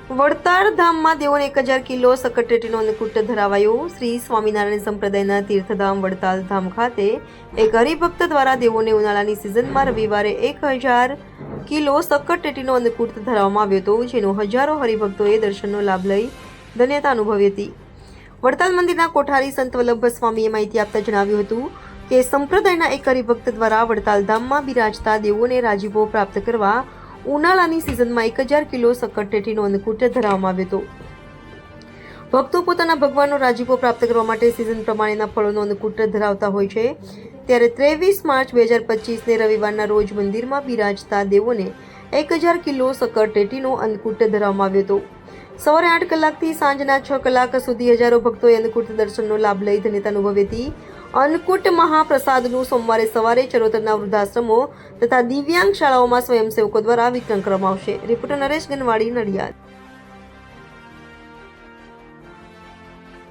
વડતાલ ધામમાં દેવોને 1000 કિલો સક્કરટેટીનો અન્નકૂટ ધરાવાયો. શ્રી સ્વામિનારાયણ સંપ્રદાયના તીર્થધામ વડતાલ ધામ ખાતે એક હરિભક્ત દ્વારા દેવોને ઉનાળાની સિઝનમાં રવિવારે 1000 કિલો સક્કરટેટીનો અન્નકૂટ ધરાવવામાં આવ્યો હતો, જેનો હજારો હરિભક્તોએ દર્શનનો લાભ લઈ ધન્યતા અનુભવી હતી. વડતાલ મંદિરના કોઠારી સંત વલ્લભ સ્વામીએ માહિતી આપતા જણાવ્યું હતું કે સંપ્રદાયના એક હરિભક્ત દ્વારા વડતાલ ધામમાં બિરાજતા દેવોને રાજીપો પ્રાપ્ત કરવા ઉનાળાની સિઝનમાં 1000 કિલો સક્કરટેટીનો અન્નકૂટ ધરાવવામાં આવ્યો હતો. ભક્તો પોતાના ભગવાનનો રાજીપો પ્રાપ્ત કરવા માટે સિઝન પ્રમાણેના ફળોનો અન્નકૂટ ધરાવતા હોય છે. ત્યારે 23 માર્ચ 2025ને રવિવારના રોજ મંદિરમાં બિરાજતા દેવોને 1000 કિલો સક્કરટેટીનો અન્નકૂટ ધરાવવામાં આવ્યો હતો. સવારે 8 કલાકથી સાંજના 6 કલાક સુધી હજારો ભક્તોએ અન્નકૂટ દર્શનનો લાભ લઈ ધન્યતા અનુભવી હતી. અન્નકૂટ મહાપ્રસાદનું સોમવારે સવારે ચરોતરના વૃદ્ધાશ્રમો તથા દિવ્યાંગ શાળાઓમાં સ્વયંસેવકો દ્વારા વિતરણ કરવામાં આવશે. રિપોર્ટર નરેશ ગનવાડી, નડિયાદ.